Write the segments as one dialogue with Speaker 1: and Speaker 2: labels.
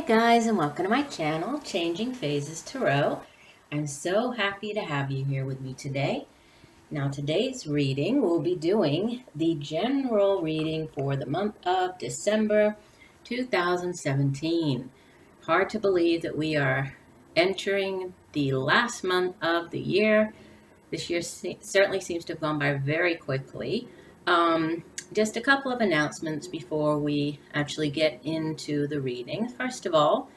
Speaker 1: guys, and welcome to my channel, Changing Phases Tarot. I'm so happy to have you here with me today. Now today's reading, we'll be doing the general reading for the month of December 2017. Hard to believe that we are entering the last month of the year. This year certainly seems to have gone by very quickly. Just a couple of announcements before we actually get into the reading. First of all,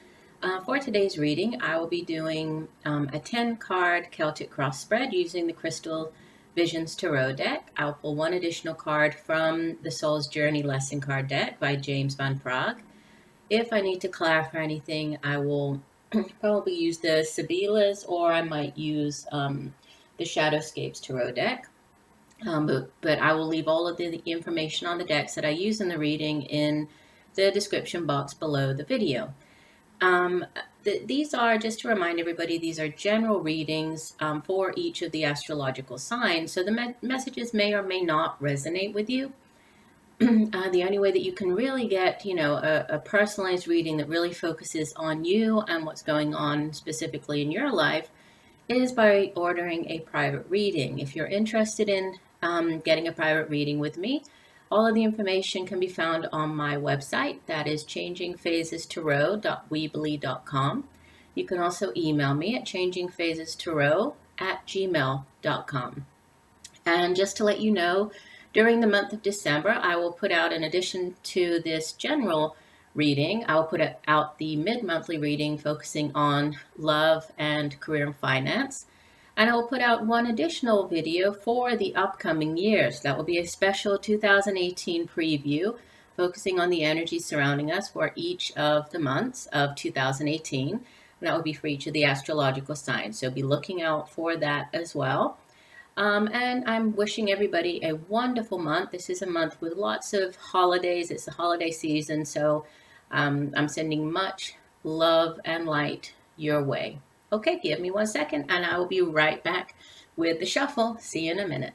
Speaker 1: for today's reading, I will be doing a 10-card Celtic cross spread using the Crystal Visions Tarot deck. I'll pull one additional card from the Soul's Journey Lesson Card deck by James van Praagh. If I need to clarify anything, I will probably use the Sibylla's, or I might use the Shadowscapes Tarot deck. But I will leave all of the information on the decks that I use in the reading in the description box below the video. These are, just to remind everybody, these are general readings for each of the astrological signs. So the messages may or may not resonate with you. The only way that you can really get, a personalized reading that really focuses on you and what's going on specifically in your life is by ordering a private reading. If you're interested in getting a private reading with me, all of the information can be found on my website. That is changingphasestarot.weebly.com. You can also email me at changingphasestarot@gmail.com. And just to let you know, during the month of December, I will put out, in addition to this general reading, I will put out the mid-monthly reading focusing on love and career and finance. And I will put out one additional video for the upcoming years. That will be a special 2018 preview focusing on the energy surrounding us for each of the months of 2018. And that will be for each of the astrological signs. So be looking out for that as well. And I'm wishing everybody a wonderful month. This is a month with lots of holidays. It's the holiday season. So I'm sending much love and light your way. Okay, give me 1 second and I will be right back with the shuffle. See you in a minute.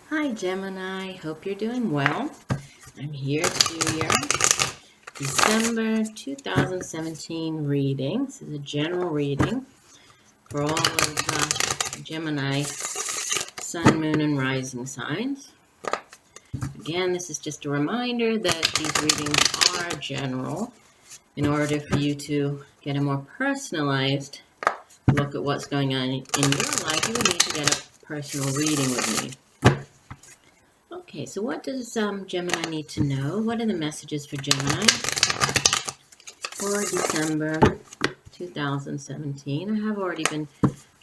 Speaker 1: Hi Gemini, hope you're doing well. I'm here to do your December 2017 reading. This is a general reading for all of Gemini sun, moon, and rising signs. Again, this is just a reminder that these readings are general. In order for you to get a more personalized look at what's going on in your life, you would need to get a personal reading with me. Okay, so what does Gemini need to know? What are the messages for Gemini for December 2017? I have already been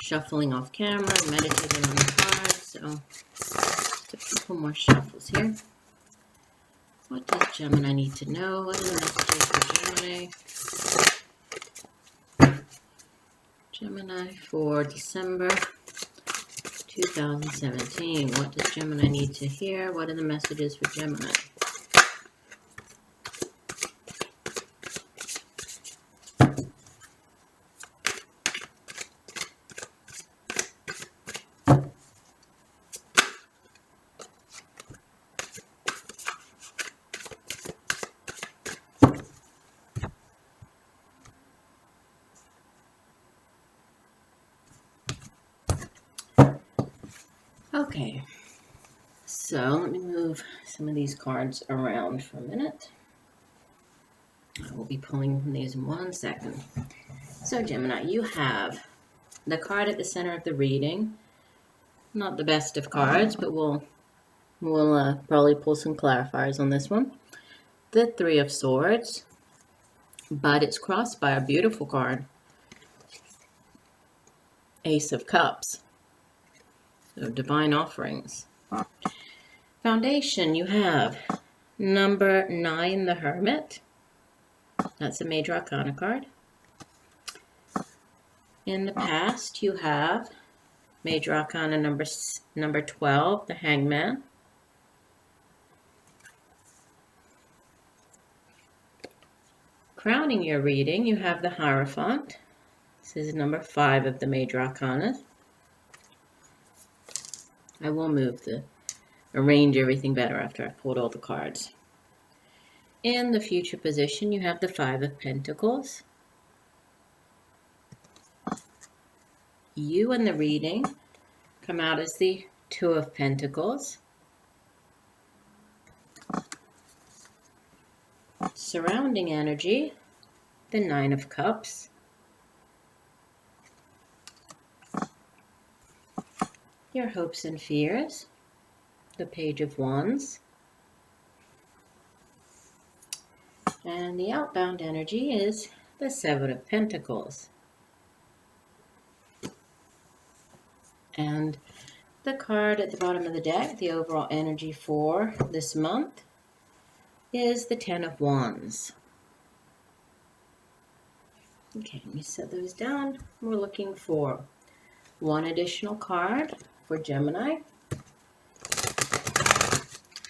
Speaker 1: shuffling off camera and meditating on the cards, so just a couple more shuffles here. What does Gemini need to know? What are the messages for Gemini? Gemini for December 2017. What does Gemini need to hear? What are the messages for Gemini? Okay, so let me move some of these cards around for a minute. I will be pulling from these in 1 second. So Gemini, you have the card at the center of the reading. Not the best of cards, but we'll probably pull some clarifiers on this one. The Three of Swords, but it's crossed by a beautiful card. Ace of Cups. So divine offerings. Foundation, you have number 9, the Hermit. That's a major arcana card. In the past, you have major arcana number 12, the Hangman. Crowning your reading, you have the Hierophant. This is number 5 of the major arcana. I will move the arrange everything better after I've pulled all the cards. In the future position, you have the Five of Pentacles. You in the reading come out as the Two of Pentacles. Surrounding energy, the Nine of Cups. Your hopes and fears, the Page of Wands. And the outbound energy is the Seven of Pentacles. And the card at the bottom of the deck, the overall energy for this month, is the Ten of Wands. Okay, let me set those down. We're looking for one additional card for Gemini.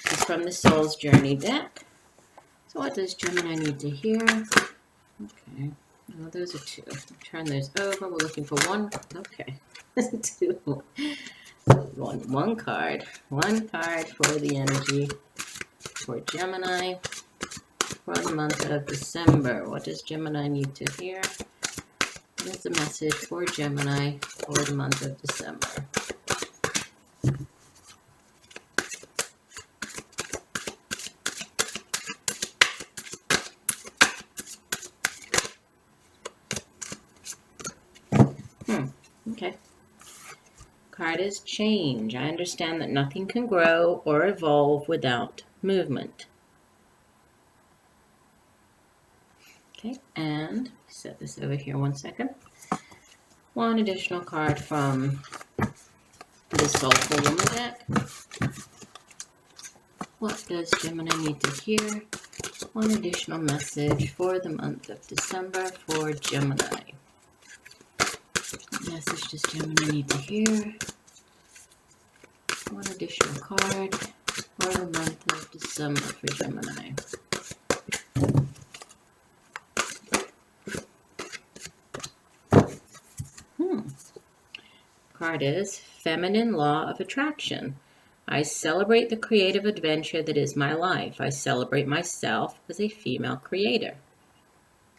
Speaker 1: It's from the Soul's Journey deck. So what does Gemini need to hear? Okay, well, those are two. Turn those over. We're looking for one. Okay, two. One card. One card for the energy for Gemini for the month of December. What does Gemini need to hear? What is the message for Gemini for the month of December? Okay. Card is change. I understand that nothing can grow or evolve without movement. Okay, and set this over here 1 second. One additional card from the Soulful Woman deck. What does Gemini need to hear? One additional message for the month of December for Gemini. What message does Gemini need to hear? One additional card for the month of December for Gemini. Card is Feminine Law of Attraction. I celebrate the creative adventure that is my life. I celebrate myself as a female creator.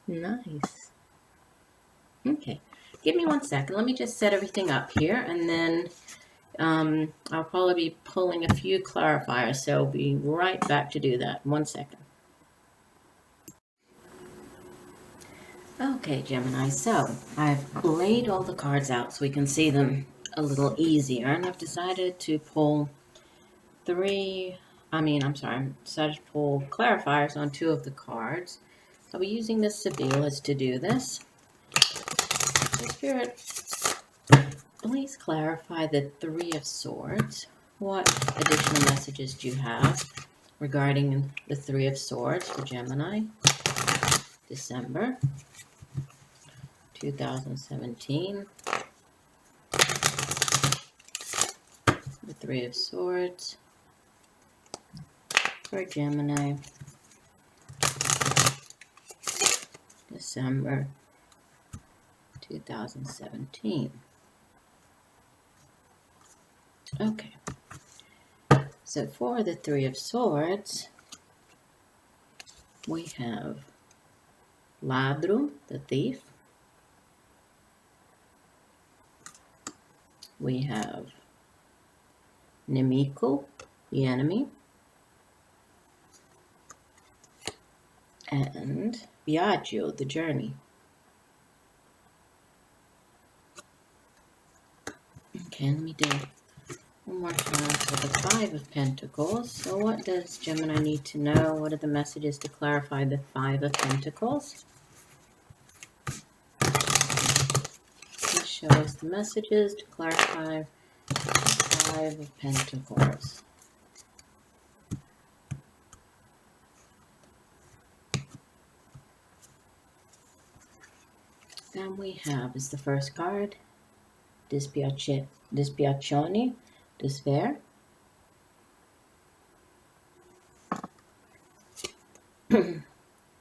Speaker 1: Nice. Okay. Give me 1 second. Let me just set everything up here, and then I'll probably be pulling a few clarifiers, so I'll be right back to do that. 1 second. Okay, Gemini, so I've laid all the cards out so we can see them a little easier, and I've decided to pull decided to pull clarifiers on 2 of the cards. I'll be using the Sabelas to do this. So Spirit, please clarify the Three of Swords. What additional messages do you have regarding the Three of Swords for Gemini, December 2017? The Three of Swords for Gemini, December 2017. Okay. So for the Three of Swords, we have Ladro, the thief. We have Nemico, the enemy. And Viaggio, the journey. Okay, let me do one more time for the Five of Pentacles. So what does Gemini need to know? What are the messages to clarify the Five of Pentacles? Please show us the messages to clarify the Five of Pentacles. Then we have, as the first card, Dispiacione, despair.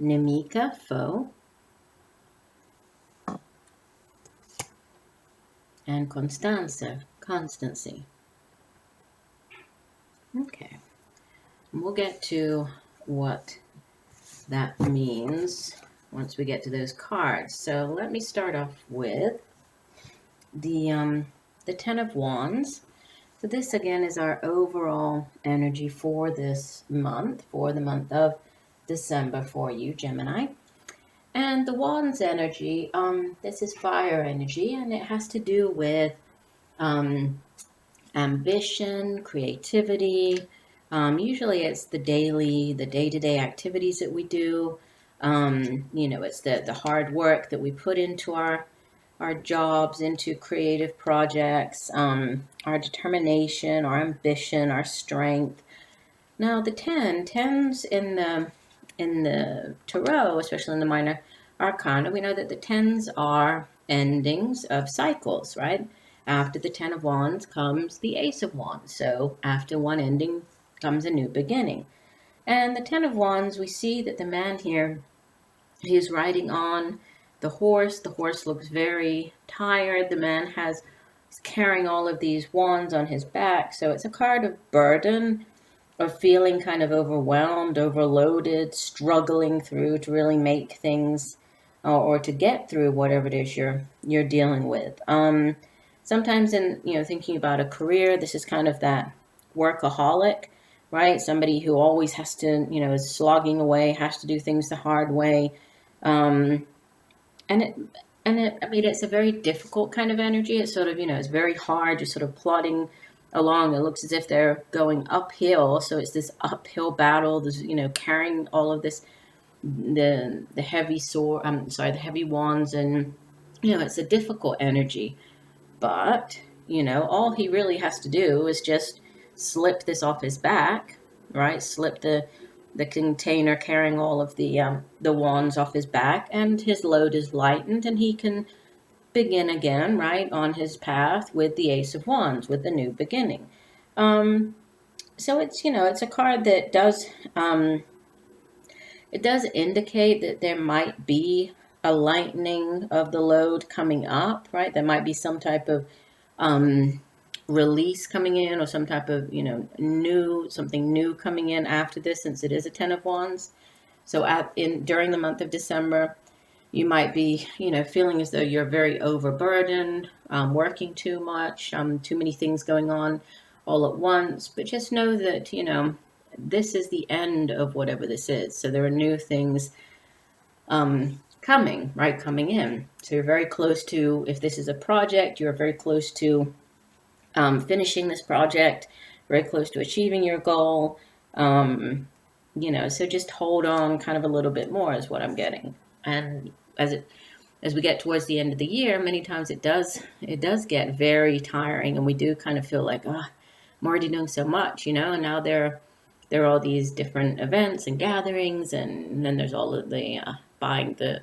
Speaker 1: Nemica, foe. And Constanza, constancy. Okay. We'll get to what that means once we get to those cards. So let me start off with the Ten of Wands. So this again is our overall energy for this month, for the month of December for you, Gemini. And the Wands energy, this is fire energy, and it has to do with ambition, creativity. Usually it's the day-to-day activities that we do. It's the hard work that we put into our jobs, into creative projects, our determination, our ambition, our strength. Now the tens in the tarot, especially in the minor arcana, we know that the tens are endings of cycles, right? After the Ten of Wands comes the Ace of Wands. So after one ending comes a new beginning. And the Ten of Wands, we see that the man here, he's riding on the horse. The horse looks very tired. The man is carrying all of these wands on his back. So it's a card of burden, of feeling kind of overwhelmed, overloaded, struggling through to really make things or to get through whatever it is you're dealing with. Sometimes in, thinking about a career, this is kind of that workaholic, right? Somebody who always has to, is slogging away, has to do things the hard way. And it's a very difficult kind of energy. It's sort of, it's very hard. You're sort of plodding along. It looks as if they're going uphill. So it's this uphill battle. There's, carrying all of this, the heavy the heavy wands, and, it's a difficult energy. But, all he really has to do is just slip this off his back, right? Slip the container carrying all of the wands off his back, and his load is lightened, and he can begin again, right, on his path with the Ace of Wands, with the new beginning. So it's a card that does, it does indicate that there might be a lightening of the load coming up, right? There might be some type of release coming in, or some type of, something new coming in after this, since it is a Ten of Wands. So during the month of December, you might be, feeling as though you're very overburdened, working too much, too many things going on all at once. But just know that, this is the end of whatever this is. So there are new things coming in. So you're very close to, if this is a project, you're very close to finishing this project, very close to achieving your goal. So just hold on kind of a little bit more is what I'm getting. And as we get towards the end of the year, many times it does get very tiring, and we do kind of feel like, I'm already doing so much, and now there are all these different events and gatherings, and then there's all of the buying the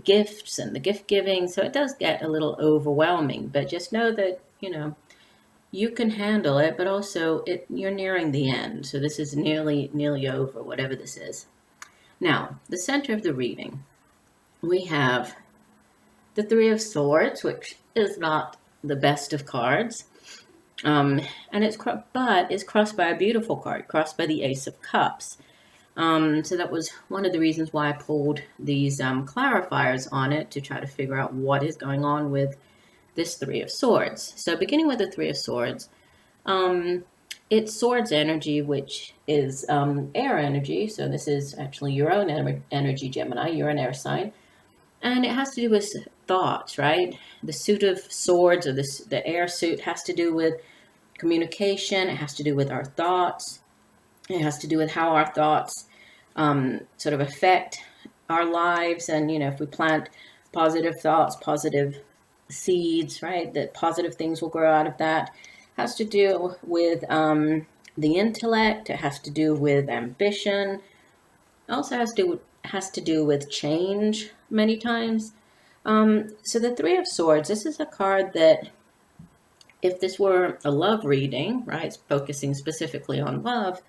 Speaker 1: gifts and the gift giving. So it does get a little overwhelming, but just know that, you can handle it, but also you're nearing the end. So this is nearly over, whatever this is. Now, the center of the reading, we have the Three of Swords, which is not the best of cards. And it's crossed by a beautiful card, crossed by the Ace of Cups. So that was one of the reasons why I pulled these clarifiers on it, to try to figure out what is going on with this Three of Swords. So beginning with the Three of Swords, it's swords energy, which is air energy. So this is actually your own energy, Gemini. You're an air sign. And it has to do with thoughts, right? The suit of swords, or the air suit, has to do with communication. It has to do with our thoughts. It has to do with how our thoughts sort of affect our lives. And, if we plant positive thoughts, positive seeds, right, that positive things will grow out of that. It has to do with the intellect. It has to do with ambition. It also has to do with change many times. So the Three of Swords, this is a card that, if this were a love reading, right, it's focusing specifically on love,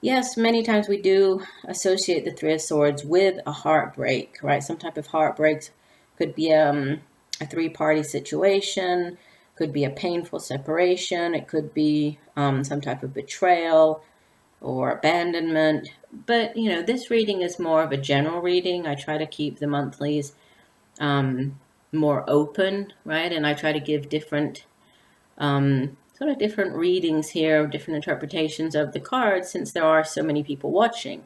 Speaker 1: yes, many times we do associate the Three of Swords with a heartbreak, right? Some type of heartbreak. Could be a three-party situation. Could be a painful separation. It could be some type of betrayal or abandonment. But, you know, this reading is more of a general reading. I try to keep the monthlies more open, right? And I try to give different, sort of different readings here, different interpretations of the cards, since there are so many people watching.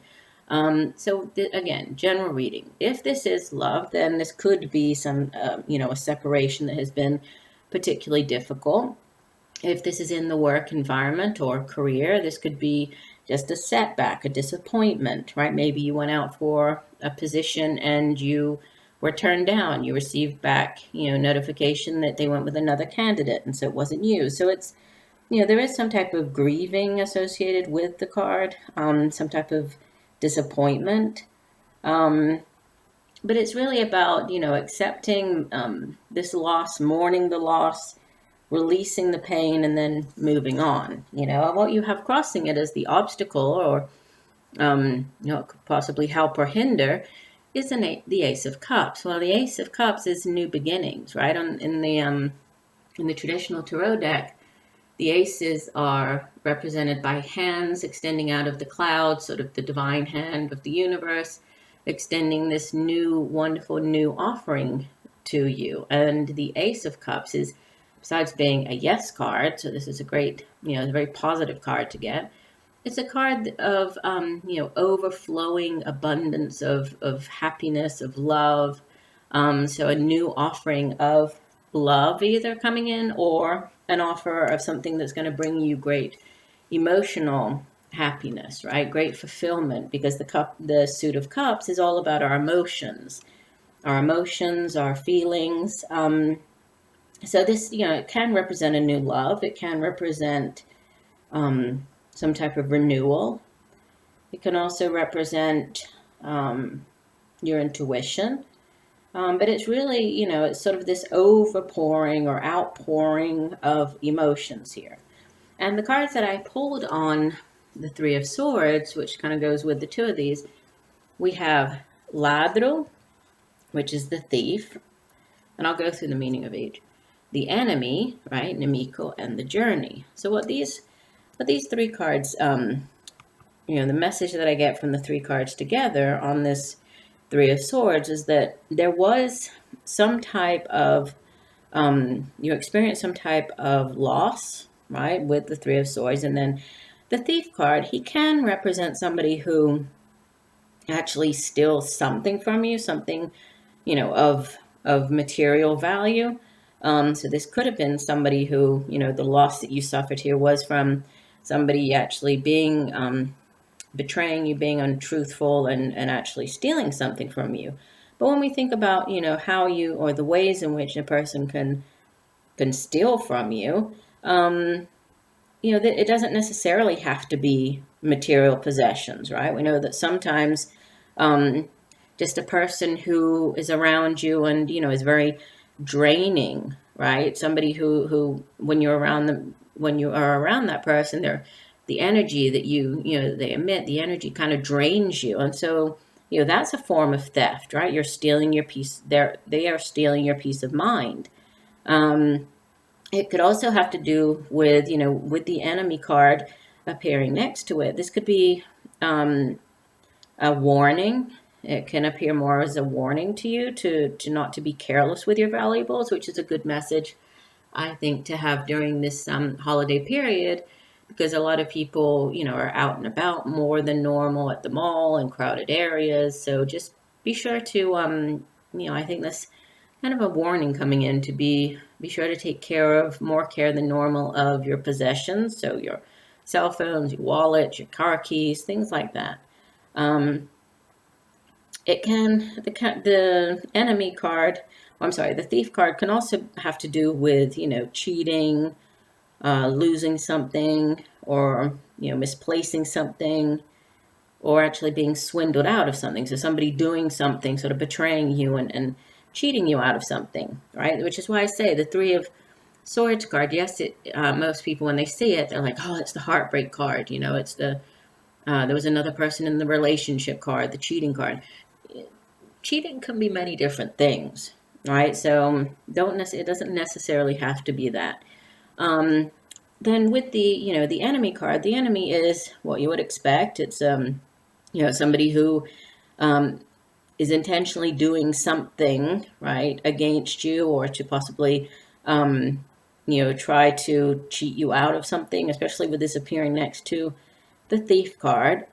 Speaker 1: So again, general reading. If this is love, then this could be some, you know, a separation that has been particularly difficult. If this is in the work environment or career, this could be just a setback, a disappointment, right? Maybe you went out for a position and you were turned down. You received back, you know, notification that they went with another candidate, and so it wasn't you. So it's, you know, there is some type of grieving associated with the card, some type of disappointment. But it's really about, you know, accepting this loss, mourning the loss, releasing the pain, and then moving on. You know, what you have crossing it as the obstacle, or you know, it could possibly help or hinder, is the Ace of Cups. Well, the Ace of Cups is new beginnings, right? In the traditional tarot deck, the aces are represented by hands extending out of the clouds, sort of the divine hand of the universe, extending this new, wonderful new offering to you. And the Ace of Cups is, besides being a yes card, so this is a great, you know, a very positive card to get. It's a card of, you know, overflowing abundance of happiness, of love. So a new offering of love either coming in, or an offer of something that's going to bring you great emotional happiness, right? Great fulfillment, because the Suit of Cups is all about our emotions, our feelings. So this, you know, it can represent a new love. It can represent some type of renewal. It can also represent your intuition. But it's really, you know, it's sort of this overpouring or outpouring of emotions here. And the cards that I pulled on the Three of Swords, which kind of goes with the two of these, we have Ladro, which is the thief. And I'll go through the meaning of each. The enemy, right, Nemico, and the journey. So what these three cards, you know, the message that I get from the three cards together on this Three of Swords is that there was some type of, you experienced some type of loss, right, with the Three of Swords. And then the Thief card, he can represent somebody who actually steals something from you, something, you know, of material value. So this could have been somebody who, you know, the loss that you suffered here was from somebody actually being, betraying you, being untruthful, and actually stealing something from you. But when we think about, you know, how you, or the ways in which a person can steal from you, you know, it doesn't necessarily have to be material possessions, right? We know that sometimes just a person who is around you and, you know, is very draining, right? Somebody who when you are around that person, the energy that you know, they emit, the energy kind of drains you. And so, you know, that's a form of theft, right? You're stealing your peace. They are stealing your peace of mind. It could also have to do with, you know, with the enemy card appearing next to it. This could be a warning. It can appear more as a warning to you to not to be careless with your valuables, which is a good message, I think, to have during this holiday period, because a lot of people, you know, are out and about more than normal at the mall and crowded areas. So just be sure to, you know, I think that's kind of a warning coming in to be sure to take more care than normal of your possessions. So your cell phones, your wallet, your car keys, things like that. It can, the enemy card, the thief card can also have to do with, you know, cheating, losing something, or, you know, misplacing something, or actually being swindled out of something. So somebody doing something, sort of betraying you and cheating you out of something, right? Which is why I say the Three of Swords card, yes, most people, when they see it, they're like, oh, it's the heartbreak card. You know, it's there was another person in the relationship card, the cheating card. Cheating can be many different things, All right, so it doesn't necessarily have to be that. Then with the enemy card, the enemy is what you would expect. It's somebody who is intentionally doing something, right, against you, or to possibly try to cheat you out of something, especially with this appearing next to the thief card.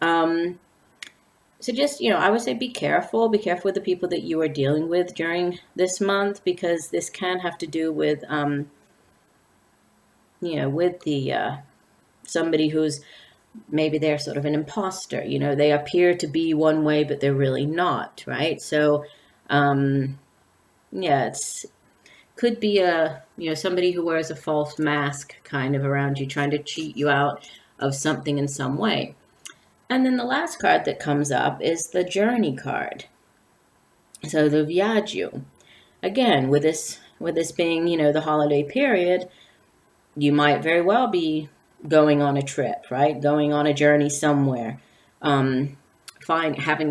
Speaker 1: So just, I would say be careful. Be careful with the people that you are dealing with during this month, because this can have to do with, with the somebody who's maybe they're sort of an imposter. They appear to be one way, but they're really not, right? So, it's could be somebody who wears a false mask kind of around you, trying to cheat you out of something in some way. And then the last card that comes up is the Journey card. So the Viaggio. Again, with this being, the holiday period, you might very well be going on a trip, right? Going on a journey somewhere. Having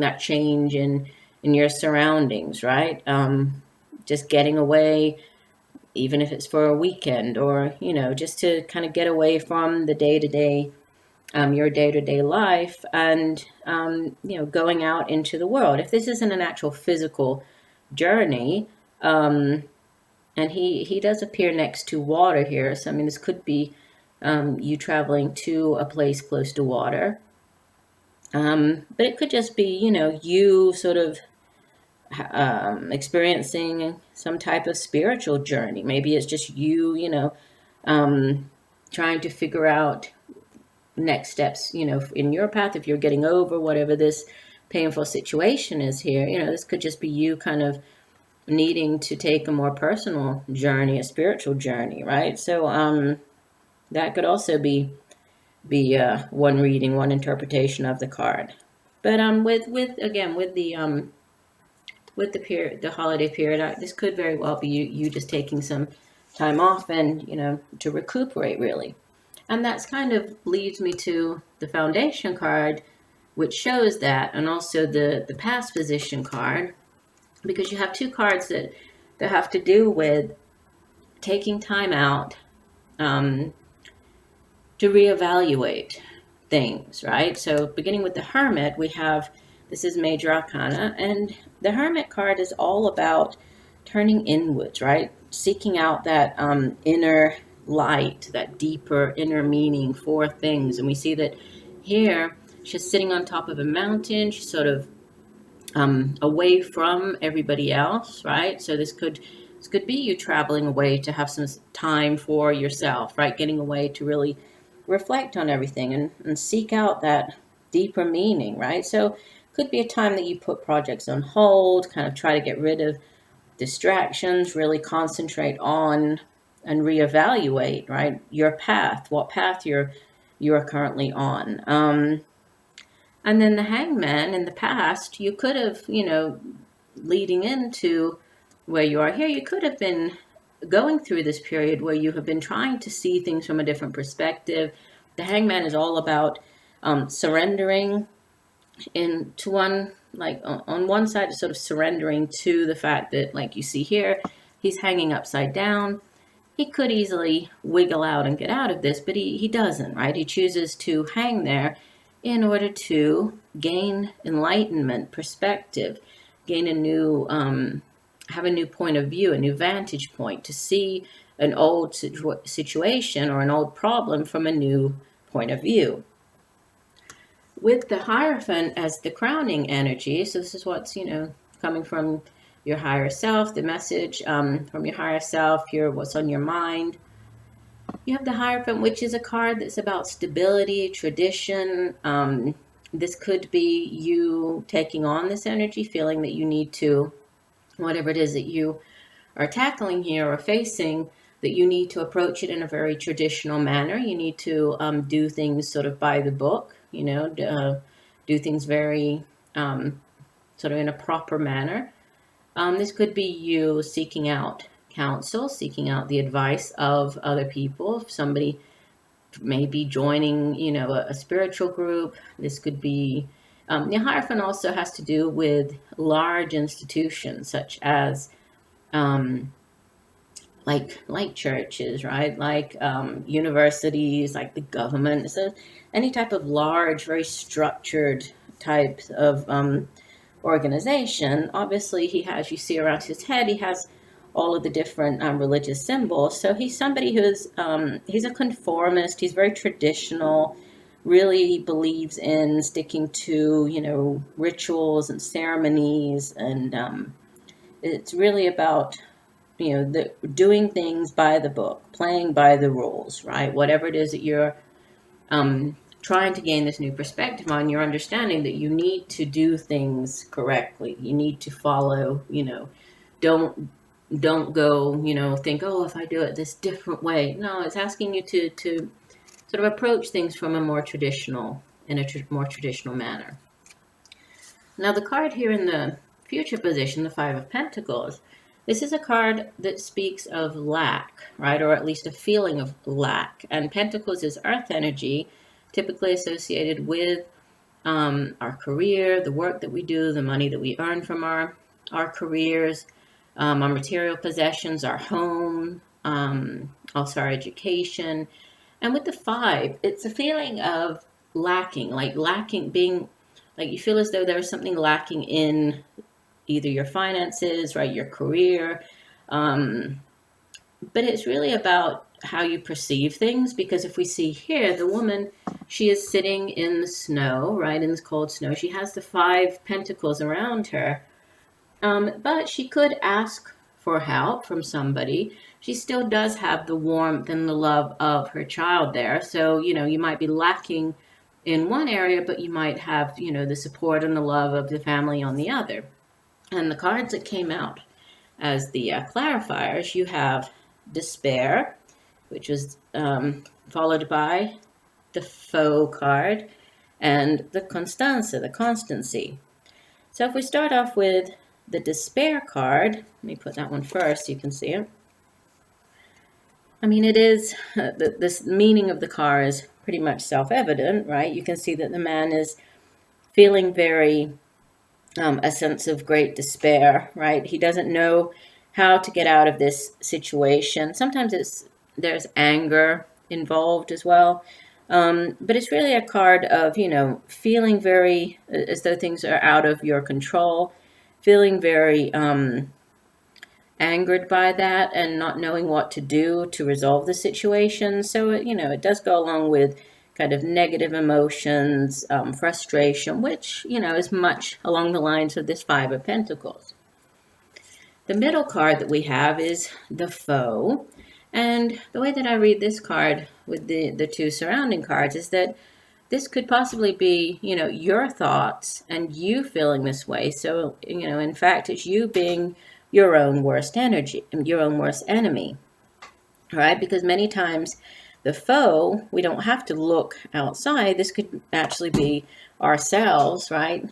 Speaker 1: that change in your surroundings, right? Just getting away, even if it's for a weekend, or, just to kind of get away from the day-to-day, your day-to-day life, and, going out into the world. If this isn't an actual physical journey, and he does appear next to water here. So, this could be you traveling to a place close to water. But it could just be, you sort of experiencing some type of spiritual journey. Maybe it's just you, trying to figure out next steps, in your path, if you're getting over whatever this painful situation is here. This could just be you kind of needing to take a more personal journey, a spiritual journey, right? So that could also be one reading, one interpretation of the card. But with the holiday period, this could very well be you just taking some time off and to recuperate, really. And that's kind of leads me to the Foundation card, which shows that, and also the Past Position card, because you have two cards that have to do with taking time out to reevaluate things, right? So beginning with the Hermit, we have, this is Major Arcana, and the Hermit card is all about turning inwards, right? Seeking out that inner light, that deeper inner meaning for things. And we see that here, she's sitting on top of a mountain. She's sort of away from everybody else, right? So this could be you traveling away to have some time for yourself, right? Getting away to really reflect on everything and seek out that deeper meaning, right? So could be a time that you put projects on hold, kind of try to get rid of distractions, really concentrate on and reevaluate, right, your path, what path you're currently on. And then the Hangman, in the past, you could have, leading into where you are here, you could have been going through this period where you have been trying to see things from a different perspective. The Hangman is all about surrendering into one, like on one side, sort of surrendering to the fact that, like you see here, he's hanging upside down. He could easily wiggle out and get out of this, but he doesn't, right? He chooses to hang there in order to gain enlightenment, perspective, gain a new, have a new point of view, a new vantage point, to see an old situation or an old problem from a new point of view. With the Hierophant as the crowning energy, so this is what's, coming from your higher self, the message from your higher self, what's on your mind. You have the Hierophant, which is a card that's about stability, tradition. This could be you taking on this energy, feeling that you need to, whatever it is that you are tackling here or facing, that you need to approach it in a very traditional manner. You need to do things sort of by the book, do things very sort of in a proper manner. This could be you seeking out counsel, seeking out the advice of other people. If somebody may be joining, a spiritual group. This could be, the Hierophant also has to do with large institutions, such as like churches, right? Like universities, like the government. So any type of large, very structured types of organization. Obviously, he has, you see around his head, he has all of the different religious symbols. So he's somebody who's, he's a conformist. He's very traditional, really believes in sticking to, rituals and ceremonies. And it's really about, doing things by the book, playing by the rules, right? Whatever it is that you're trying to gain this new perspective on, you're understanding that you need to do things correctly. You need to follow, don't go, think, oh, if I do it this different way. No, it's asking you to sort of approach things from a more traditional, in a more traditional manner. Now, the card here in the future position, the Five of Pentacles, this is a card that speaks of lack, right? Or at least a feeling of lack. And Pentacles is earth energy, typically associated with our career, the work that we do, the money that we earn from our careers, our material possessions, our home, also our education. And with the Five, it's a feeling of lacking, being like you feel as though there's something lacking in either your finances, right, your career. But it's really about how you perceive things, because if we see here, the woman, she is sitting in the snow, right, in this cold snow. She has the Five Pentacles around her, but she could ask for help from somebody. She still does have the warmth and the love of her child there. So, you might be lacking in one area, but you might have, the support and the love of the family on the other. And the cards that came out as the clarifiers, you have despair, which was followed by the faux card, and the constanza, the constancy. So if we start off with the despair card, let me put that one first so you can see it. I mean, it is, this meaning of the card is pretty much self-evident, right? You can see that the man is feeling very a sense of great despair, right? He doesn't know how to get out of this situation. Sometimes there's anger involved as well. But it's really a card of, feeling very, as though things are out of your control, feeling very angered by that and not knowing what to do to resolve the situation. So, it does go along with kind of negative emotions, frustration, which, is much along the lines of this Five of Pentacles. The middle card that we have is the Foe. And the way that I read this card with the two surrounding cards is that this could possibly be, your thoughts and you feeling this way. So, in fact, it's you being your own worst energy, your own worst enemy, right? Because many times the foe, we don't have to look outside. This could actually be ourselves, right?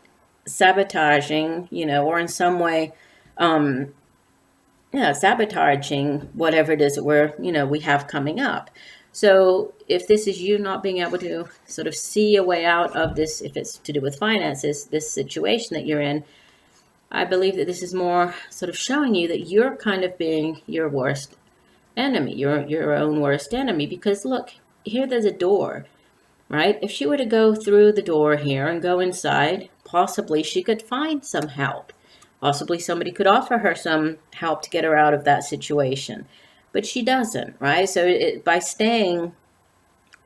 Speaker 1: Sabotaging, or in some way, sabotaging whatever it is that we have coming up. So if this is you not being able to sort of see a way out of this, if it's to do with finances, this situation that you're in, I believe that this is more sort of showing you that you're kind of being your worst enemy, your own worst enemy. Because look, here there's a door, right? If she were to go through the door here and go inside, possibly she could find some help. Possibly somebody could offer her some help to get her out of that situation. But she doesn't, right? So by staying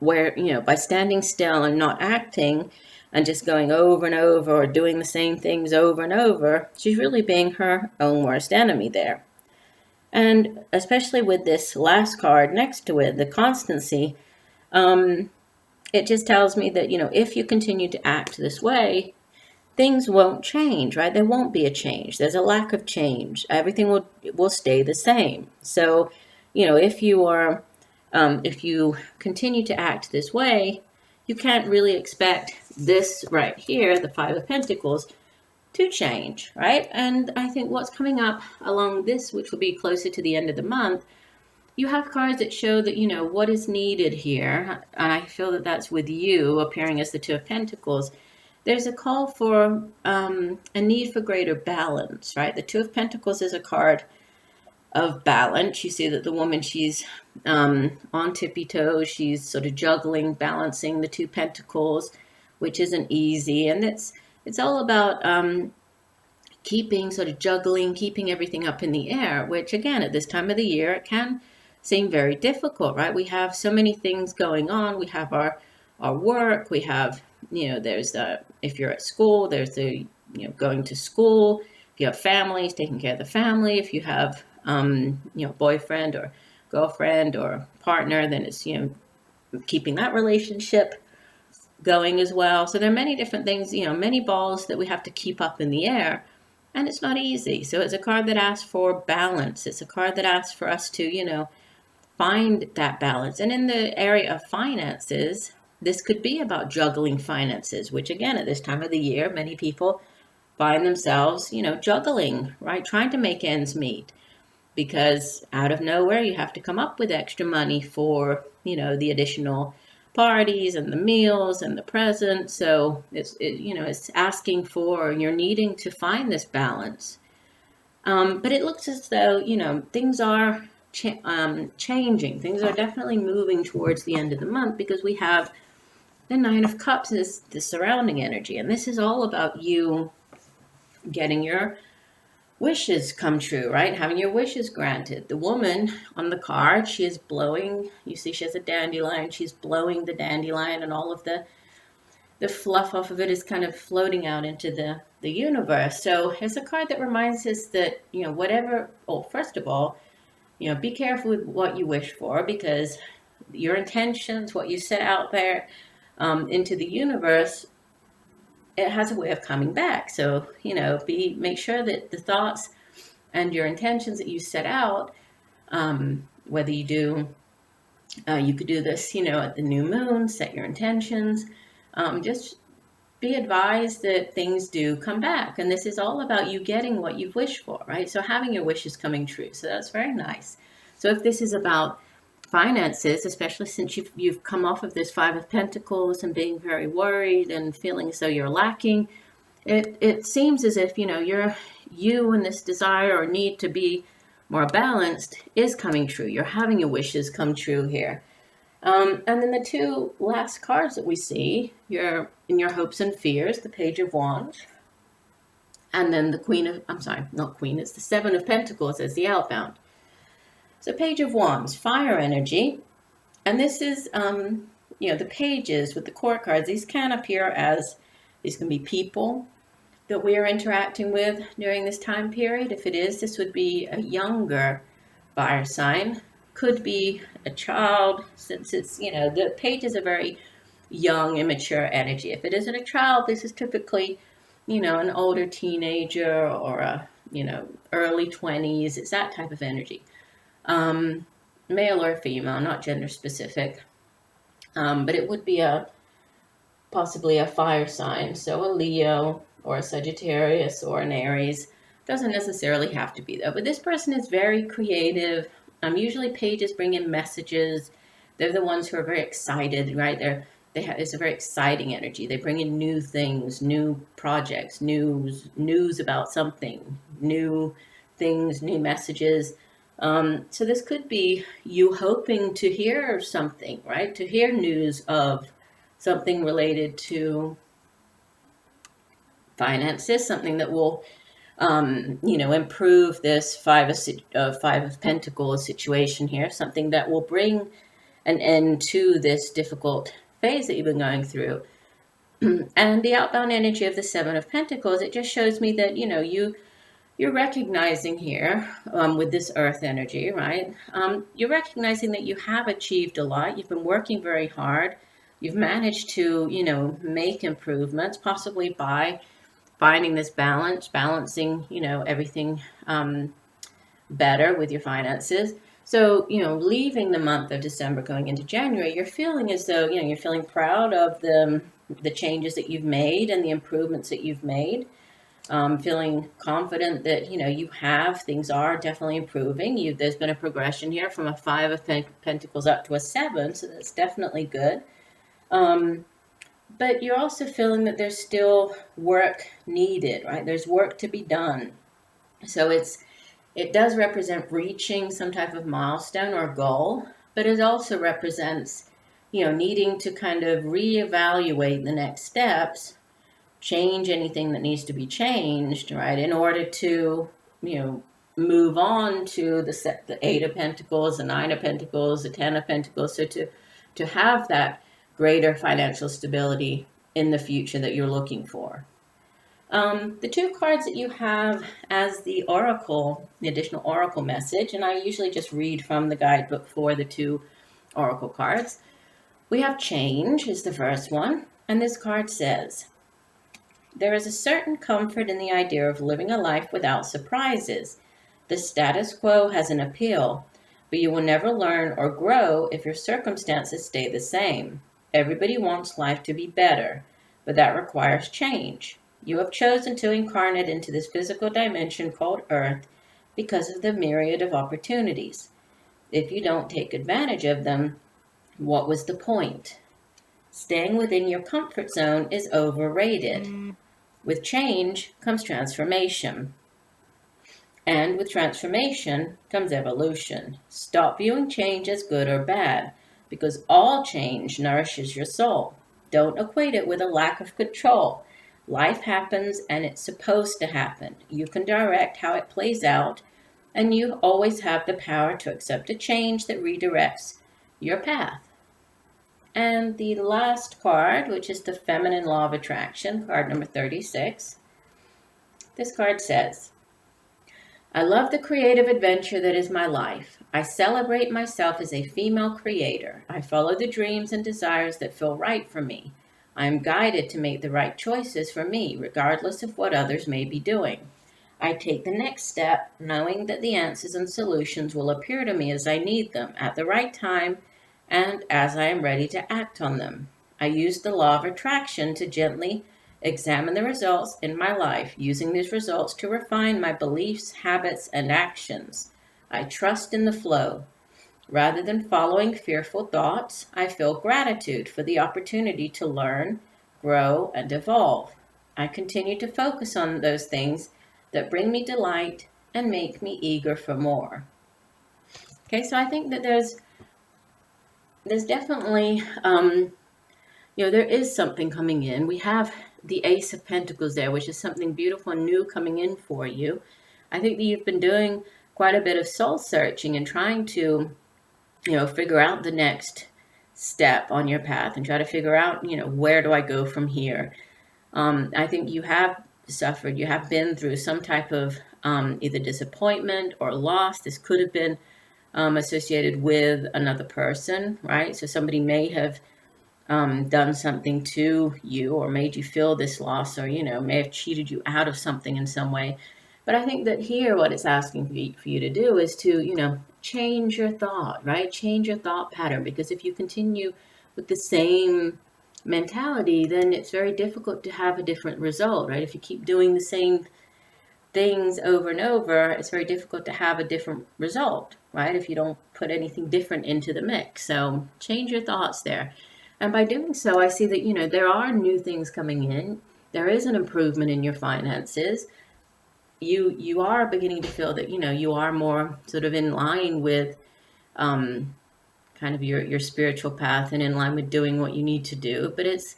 Speaker 1: by standing still and not acting and just going over and over or doing the same things over and over, she's really being her own worst enemy there. And especially with this last card next to it, the constancy, it just tells me that, if you continue to act this way, things won't change, right? There won't be a change. There's a lack of change. Everything will stay the same. So, if you continue to act this way, you can't really expect this right here, the Five of Pentacles, to change, right? And I think what's coming up along this, which will be closer to the end of the month, you have cards that show that, what is needed here. And I feel that that's with you appearing as the Two of Pentacles. There's a call for a need for greater balance, right? The Two of Pentacles is a card of balance. You see that the woman, she's on tippy toes. She's sort of juggling, balancing the two pentacles, which isn't easy. And it's all about keeping, sort of juggling, keeping everything up in the air, which again, at this time of the year, it can seem very difficult, right? We have so many things going on. We have our work. We have, there's if you're at school, there's the, going to school. If you have families, taking care of the family. If you have, boyfriend or girlfriend or partner, then it's, keeping that relationship going as well. So there are many different things, many balls that we have to keep up in the air. And it's not easy. So it's a card that asks for balance. It's a card that asks for us to, find that balance. And in the area of finances, this could be about juggling finances, which again, at this time of the year, many people find themselves, juggling, right? Trying to make ends meet, because out of nowhere, you have to come up with extra money for, the additional parties and the meals and the presents. So it's asking for, you're needing to find this balance. But it looks as though, things are changing. Things are definitely moving towards the end of the month, because we have the Nine of Cups is the surrounding energy. And this is all about you getting your wishes come true, right? Having your wishes granted. The woman on the card, she is blowing, you see she has a dandelion, she's blowing the dandelion, and all of the fluff off of it is kind of floating out into the universe. So it's a card that reminds us that, first of all, be careful with what you wish for, because your intentions, what you set out there into the universe, it has a way of coming back. So, make sure that the thoughts and your intentions that you set out, whether you do, you could do this, at the new moon, set your intentions, just be advised that things do come back. And this is all about you getting what you've wished for, right? So having your wishes coming true. So that's very nice. So if this is about finances, especially since you've come off of this Five of Pentacles and being very worried and feeling as though you're lacking, it seems as if, you and this desire or need to be more balanced is coming true. You're having your wishes come true here. And then the two last cards that we see, in your hopes and fears, the Page of Wands, and then it's the Seven of Pentacles as the outbound. So Page of Wands, fire energy. And this is, the pages with the court cards, these can appear as, these can be people that we are interacting with during this time period. If it is, this would be a younger fire sign. Could be a child, since it's, the page is a very young, immature energy. If it isn't a child, this is typically, an older teenager or a, early 20s. It's that type of energy. Male or female, not gender specific. But it would be possibly a fire sign. So a Leo or a Sagittarius or an Aries. Doesn't necessarily have to be though. But this person is very creative. Usually pages bring in messages. They're the ones who are very excited, right? It's a very exciting energy. They bring in new things, new projects, news about something, new things, new messages. So this could be you hoping to hear something, right? To hear news of something related to finances, something that will improve this Five of Pentacles situation here, something that will bring an end to this difficult phase that you've been going through. And the outbound energy of the Seven of Pentacles, it just shows me that, you're recognizing here with this earth energy, right? You're recognizing that you have achieved a lot. You've been working very hard. You've managed to, make improvements, possibly by finding this balancing, everything better with your finances. So, leaving the month of December, going into January, you're feeling as though, you're feeling proud of the changes that you've made and the improvements that you've made. Feeling confident that, things are definitely improving. There's been a progression here from a Five of Pentacles up to a Seven, so that's definitely good. But you're also feeling that there's still work needed, right? There's work to be done. So it's It does represent reaching some type of milestone or goal, but it also represents, needing to kind of reevaluate the next steps, change anything that needs to be changed, right, in order to, move on to the Eight of Pentacles, the Nine of Pentacles, the Ten of Pentacles. So to have that greater financial stability in the future that you're looking for. The two cards that you have as the oracle, the additional oracle message, and I usually just read from the guidebook for the two oracle cards. We have change is the first one, and this card says, there is a certain comfort in the idea of living a life without surprises. The status quo has an appeal, but you will never learn or grow if your circumstances stay the same. Everybody wants life to be better, but that requires change. You have chosen to incarnate into this physical dimension called Earth because of the myriad of opportunities. If you don't take advantage of them, what was the point? Staying within your comfort zone is overrated. With change comes transformation. And with transformation comes evolution. Stop viewing change as good or bad, because all change nourishes your soul. Don't equate it with a lack of control. Life happens and it's supposed to happen. You can direct how it plays out, and you always have the power to accept a change that redirects your path. And the last card, which is the Feminine Law of Attraction, card number 36. This card says, I love the creative adventure that is my life. I celebrate myself as a female creator. I follow the dreams and desires that feel right for me. I am guided to make the right choices for me, regardless of what others may be doing. I take the next step, knowing that the answers and solutions will appear to me as I need them at the right time and as I am ready to act on them. I use the law of attraction to gently examine the results in my life, using these results to refine my beliefs, habits, and actions. I trust in the flow. Rather than following fearful thoughts, I feel gratitude for the opportunity to learn, grow, and evolve. I continue to focus on those things that bring me delight and make me eager for more. Okay, so I think that there's definitely, there is something coming in. We have the Ace of Pentacles there, which is something beautiful and new coming in for you. I think that you've been doing quite a bit of soul searching and trying to, figure out the next step on your path and try to figure out, where do I go from here? I think you have been through some type of either disappointment or loss. This could have been associated with another person, right? So somebody may have done something to you or made you feel this loss, or, may have cheated you out of something in some way. But I think that here what it's asking for you to do is to, change your thought, right? Change your thought pattern, because if you continue with the same mentality, then it's very difficult to have a different result, right? If you keep doing the same things over and over, it's very difficult to have a different result, right? If you don't put anything different into the mix. So change your thoughts there. And by doing so, I see that, there are new things coming in. There is an improvement in your finances. You are beginning to feel that, you are more sort of in line with kind of your spiritual path and in line with doing what you need to do. But it's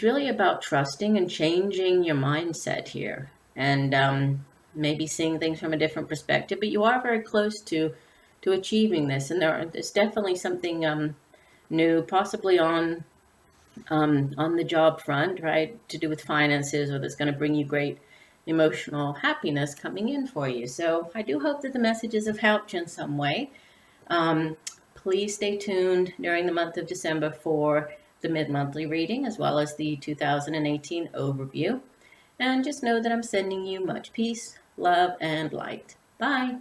Speaker 1: really about trusting and changing your mindset here, and maybe seeing things from a different perspective. But you are very close to achieving this, and there's definitely something new, possibly on the job front, right, to do with finances, or that's going to bring you great emotional happiness coming in for you. So I do hope that the messages have helped you in some way. Please stay tuned during the month of December for the mid-monthly reading, as well as the 2018 overview. And just know that I'm sending you much peace, love, and light. Bye.